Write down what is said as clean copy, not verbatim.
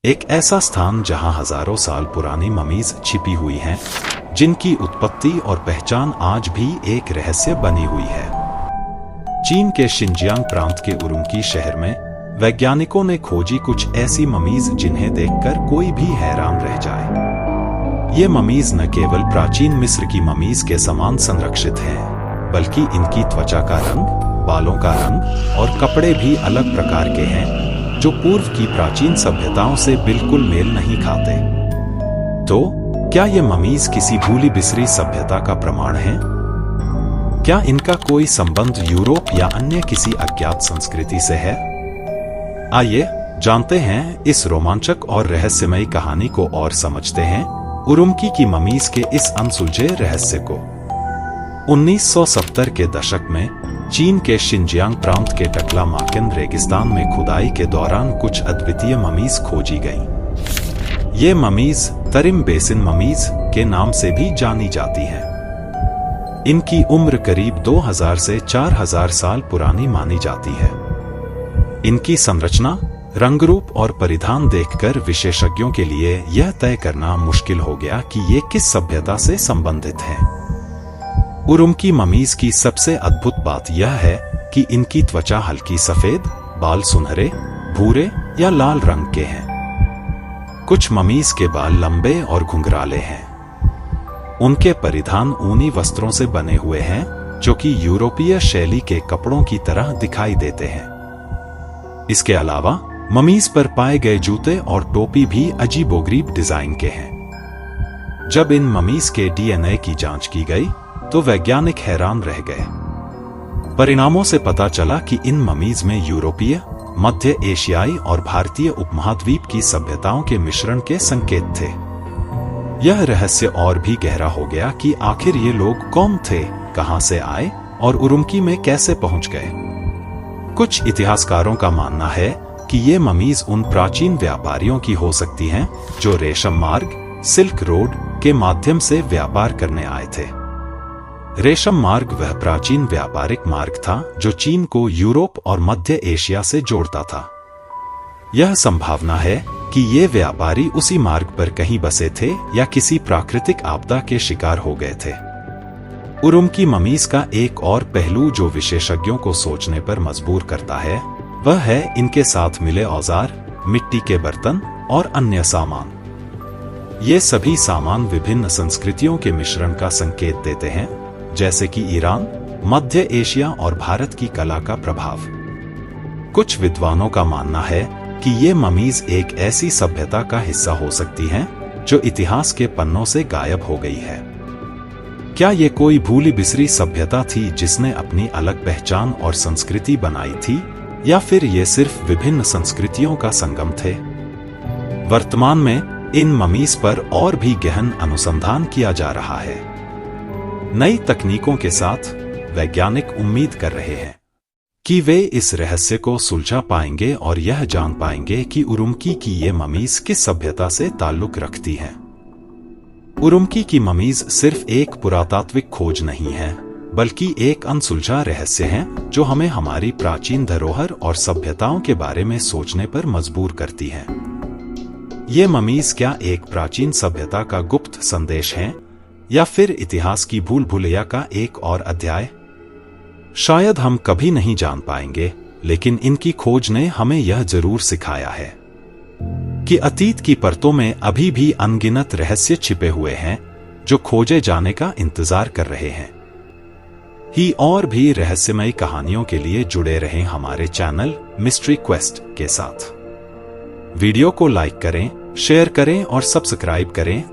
एक ऐसा स्थान जहां हजारों साल पुरानी ममीज छिपी हुई हैं, जिनकी उत्पत्ति और पहचान आज भी एक रहस्य बनी हुई है। चीन के शिनजियांग प्रांत के उरुमकी शहर में वैज्ञानिकों ने खोजी कुछ ऐसी ममीज जिन्हें देखकर कोई भी हैरान रह जाए। ये ममीज न केवल प्राचीन मिस्र की ममीज के समान संरक्षित हैं, बल्कि इनकी त्वचा का रंग, बालों का रंग और कपड़े भी अलग प्रकार के हैं, जो पूर्व की प्राचीन सभ्यताओं से बिल्कुल मेल नहीं खाते। तो क्या ये ममीज किसी भूली बिसरी सभ्यता का प्रमाण है? क्या इनका कोई संबंध यूरोप या अन्य किसी अज्ञात संस्कृति से है? आइए जानते हैं इस रोमांचक और रहस्यमयी कहानी को और समझते हैं उरुमकी की ममीज के इस अनसुलझे रहस्य को। 1970 के दशक में चीन के शिनजियांग प्रांत के टकला-माकेन रेगिस्तान में खुदाई के दौरान कुछ अद्वितीय ममीज खोजी गईं। ये ममीज तरिम बेसिन ममीज के नाम से भी जानी जाती हैं। इनकी उम्र करीब 2000 से 4000 साल पुरानी मानी जाती है। इनकी संरचना, रंगरूप और परिधान देखकर विशेषज्ञों के लिए यह तय करना मुश्किल हो गया कि ये किस सभ्यता से संबंधित हैं। उरुमकी ममीज की सबसे अद्भुत बात यह है कि इनकी त्वचा हल्की सफेद, बाल सुनहरे, भूरे या लाल रंग के हैं। कुछ ममीज के बाल लंबे और घुंघराले हैं। उनके परिधान ऊनी वस्त्रों से बने हुए हैं, जो कि यूरोपीय शैली के कपड़ों की तरह दिखाई देते हैं। इसके अलावा ममीज पर पाए गए जूते और टोपी भी अजीबोगरीब डिजाइन के हैं। जब इन ममीज के डीएनए की जांच की गई, तो वैज्ञानिक हैरान रह गए। परिणामों से पता चला कि इन ममीज में यूरोपीय, मध्य एशियाई और भारतीय उपमहाद्वीप की सभ्यताओं के मिश्रण के संकेत थे। यह रहस्य और भी गहरा हो गया कि आखिर ये लोग कौन थे, कहां से आए और उरुमकी में कैसे पहुंच गए। कुछ इतिहासकारों का मानना है कि ये ममीज उन प्राचीन व्यापारियों की हो सकती हैं जो रेशम मार्ग, सिल्क रोड के माध्यम से व्यापार करने आए थे। रेशम मार्ग वह प्राचीन व्यापारिक मार्ग था जो चीन को यूरोप और मध्य एशिया से जोड़ता था। यह संभावना है कि ये व्यापारी उसी मार्ग पर कहीं बसे थे या किसी प्राकृतिक आपदा के शिकार हो गए थे। उरुमकी ममीज का एक और पहलू जो विशेषज्ञों को सोचने पर मजबूर करता है, वह है इनके साथ मिले औजार, मिट्टी के बर्तन और अन्य सामान। ये सभी सामान विभिन्न संस्कृतियों के मिश्रण का संकेत देते हैं, जैसे कि ईरान, मध्य एशिया और भारत की कला का प्रभाव। कुछ विद्वानों का मानना है कि ये ममीज एक ऐसी सभ्यता का हिस्सा हो सकती हैं जो इतिहास के पन्नों से गायब हो गई है। क्या ये कोई भूली बिसरी सभ्यता थी जिसने अपनी अलग पहचान और संस्कृति बनाई थी, या फिर ये सिर्फ विभिन्न संस्कृतियों का संगम थे? वर्तमान में इन ममीज पर और भी गहन अनुसंधान किया जा रहा है। नई तकनीकों के साथ वैज्ञानिक उम्मीद कर रहे हैं कि वे इस रहस्य को सुलझा पाएंगे और यह जान पाएंगे कि उरुमकी की ये ममीज किस सभ्यता से ताल्लुक रखती हैं। उरुमकी की ममीज सिर्फ एक पुरातात्विक खोज नहीं है, बल्कि एक अनसुलझा रहस्य है जो हमें हमारी प्राचीन धरोहर और सभ्यताओं के बारे में सोचने पर मजबूर करती है। ये ममीज क्या एक प्राचीन सभ्यता का गुप्त संदेश हैं, या फिर इतिहास की भूल भुलैया का एक और अध्याय? शायद हम कभी नहीं जान पाएंगे, लेकिन इनकी खोज ने हमें यह जरूर सिखाया है कि अतीत की परतों में अभी भी अनगिनत रहस्य छिपे हुए हैं जो खोजे जाने का इंतजार कर रहे हैं। ही और भी रहस्यमयी कहानियों के लिए जुड़े रहें हमारे चैनल मिस्ट्री क्वेस्ट के साथ। वीडियो को लाइक करें, शेयर करें और सब्सक्राइब करें